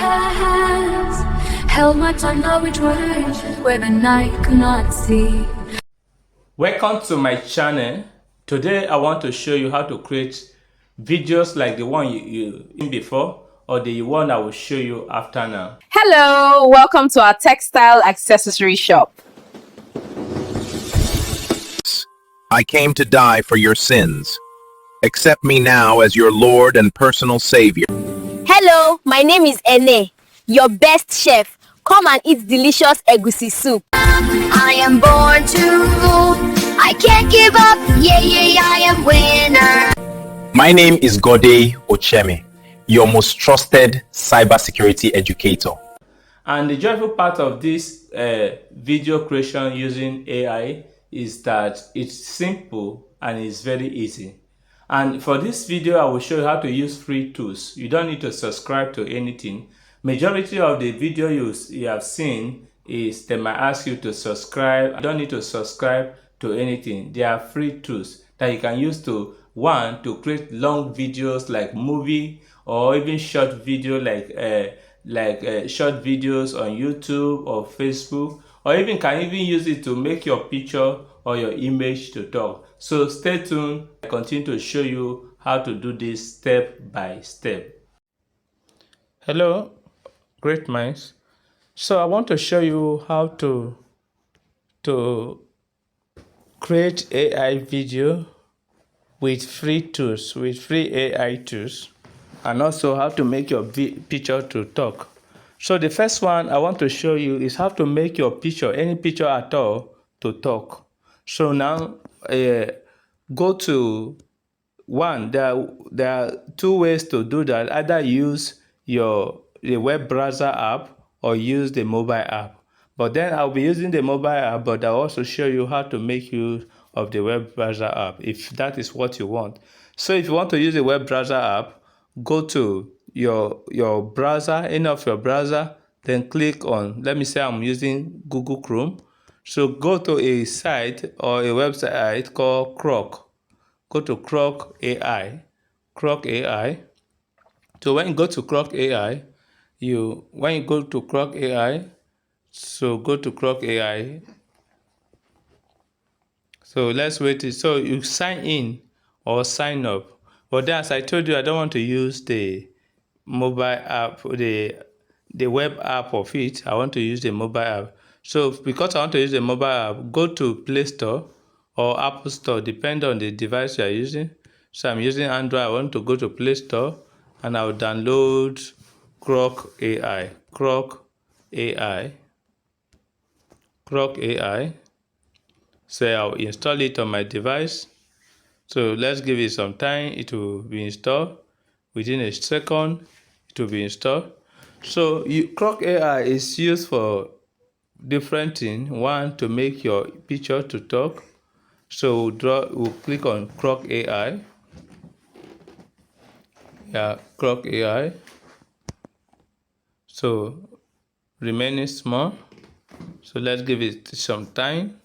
has held my tongue now which words where the night could not see. Welcome to my channel. Today I want to show you how to create videos like the one you seen before or the one I will show you after now. Hello, welcome to our textile accessory shop. I came to die for your sins. Accept me now as your Lord and personal Savior. Hello, my name is Ene, your best chef. Come and eat delicious egusi soup. I am born to rule. I can't give up. Yeah, I am winner. My name is Gode Ocheme, your most trusted cybersecurity educator. And the joyful part of this video creation using AI is that it's simple and it's very easy. And for this video, I will show you how to use free tools. You don't need to subscribe to anything. Majority of the video you have seen is they might ask you to subscribe. You don't need to subscribe to anything. They are free tools that you can use to create long videos like movie or even short video like short videos on YouTube or Facebook, or even can even use it to make your picture or your image to talk. So stay tuned. I continue to show you how to do this step by step. Hello, great minds. So I want to show you how to create AI video with free tools, with free AI tools, and also how to make your picture to talk. So the first one I want to show you is how to make your picture, any picture at all, to talk. So now go to one. There are two ways to do that. Either use the web browser app or use the mobile app. But then I'll be using the mobile app, but I'll also show you how to make use of the web browser app if that is what you want. So if you want to use the web browser app, go to your browser, any of your browser, then click on, let me say I'm using Google Chrome. So go to a site or a website called Croc. Go to Croc AI. Croc AI. So when you go to Croc AI, when you go to Croc AI, so go to Croc AI. So let's wait. So you sign in or sign up. But then, as I told you, I don't want to use the mobile app, the web app of it. I want to use the mobile app. So because I want to use the mobile app, go to Play Store or Apple Store, depending on the device you are using. So I'm using Android. I want to go to Play Store and I'll download Croc AI. Croc AI. Croc AI. So I'll install it on my device. So let's give it some time. It will be installed. Within a second, it will be installed. So Croc AI is used for different things. One, to make your picture to talk. So we'll click on Croc AI. Yeah, Croc AI. So remaining small. So let's give it some time.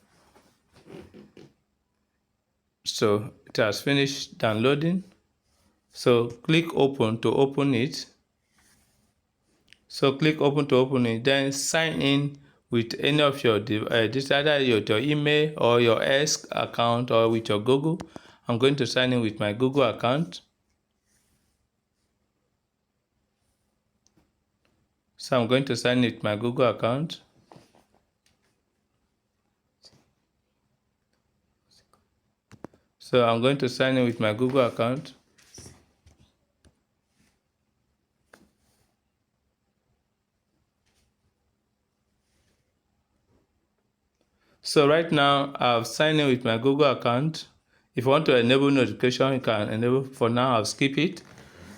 So it has finished downloading. So click open to open it. So click open to open it. Then sign in with any of your devices, either your email or your X account or with your Google. I'm going to sign in with my Google account. So I'm going to sign in with my Google account. So I'm going to sign in with my Google account. So right now I've signed in with my Google account. If you want to enable notification, you can enable. For now, I'll skip it.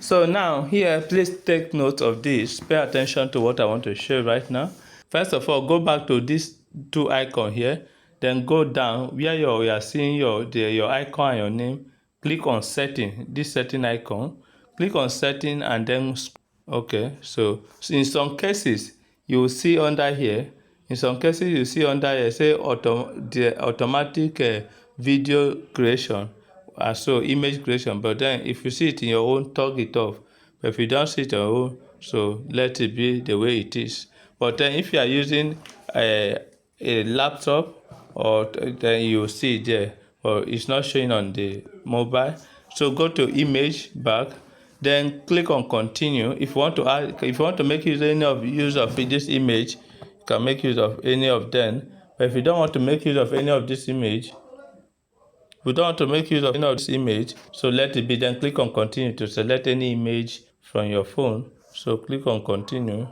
So now here, please take note of this. Pay attention to what I want to show right now. First of all, go back to this two icon here. Then go down where you are seeing your icon and your name. Click on setting, this setting icon. Click on setting and then, okay. So in some cases, you will see under here, in some cases you see under here, say the automatic video creation, so image creation. But then if you see it in your own, toggle it off. But if you don't see it in your own, So let it be the way it is. But then if you are using a laptop, or then you will see it there, or it's not showing on the mobile. So go to image back, then click on continue. If you want to add, if you want to make use of this image, you can make use of any of them. But if you don't want to make use of any of this image, we don't want to make use of any of this image, so let it be. Then click on continue to select any image from your phone. So click on continue.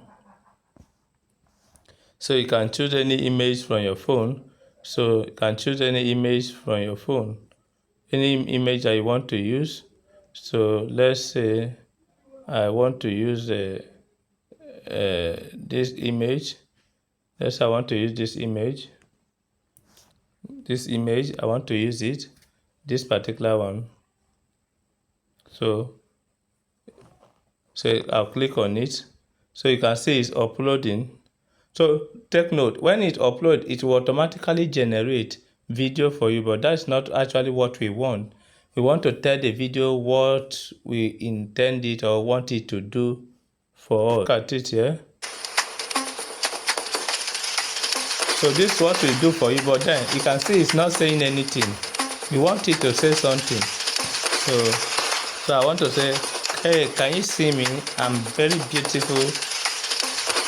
So you can choose any image from your phone. So you can choose any image from your phone, any image that you want to use. So let's say I want to use this image. Let's say I want to use this image. This image, I want to use it, this particular one. So I'll click on it. So you can see it's uploading. So take note, when it uploads, it will automatically generate video for you, but that's not actually what we want. We want to tell the video what we intend it or want it to do for us. Look at it here. So this is what we do for you, but then you can see it's not saying anything. We want it to say something. So I want to say, hey, can you see me? I'm very beautiful.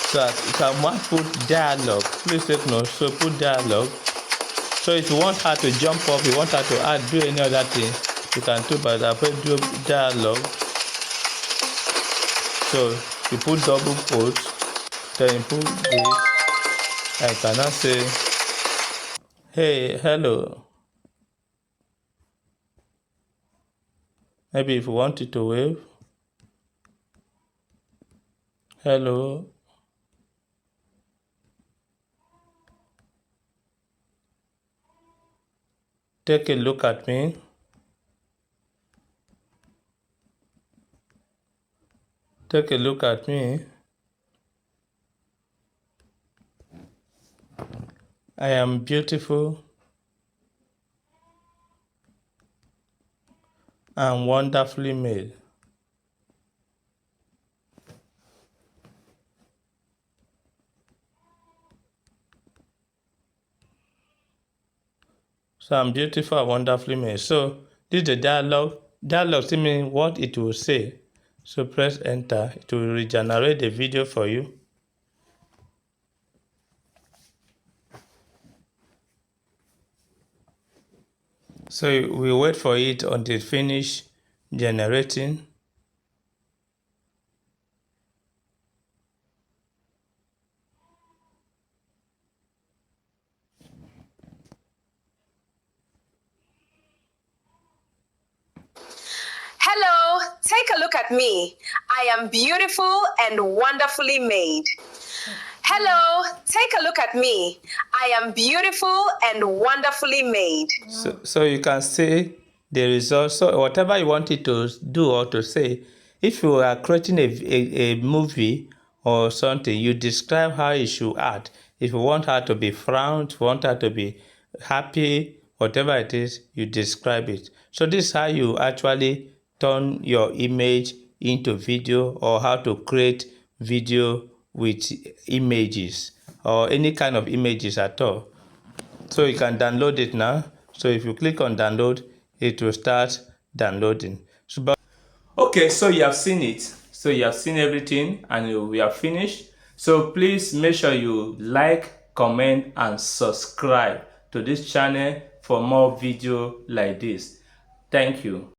So if I want to put dialogue, please take note. So put dialogue. So if you want her to jump up, you want her to do any other thing, you can do, but I put do dialogue. So you put double quotes, then you put this. I cannot say, hey, hello. Maybe if you want it to wave, hello. Take a look at me. Take a look at me. I am beautiful and wonderfully made. So I'm beautiful and wonderfully made. So this is the dialogue. Dialogue still means what it will say. So press enter. It will regenerate the video for you. So we wait for it until it finish generating. Hello, take a look at me. I am beautiful and wonderfully made. Hello, take a look at me. I am beautiful and wonderfully made. So you can see the result. So whatever you want it to do or to say, if you are creating a movie or something, you describe how it should act. If you want her to be frowned, if you want her to be happy, whatever it is, you describe it. So this is how you actually turn your image into video, or how to create video with images or any kind of images at all. So you can download it now. So if you click on download, it will start downloading. Okay, so you have seen it. So you have seen everything and we are finished. So please make sure you like, comment and subscribe to this channel for more video like this. Thank you.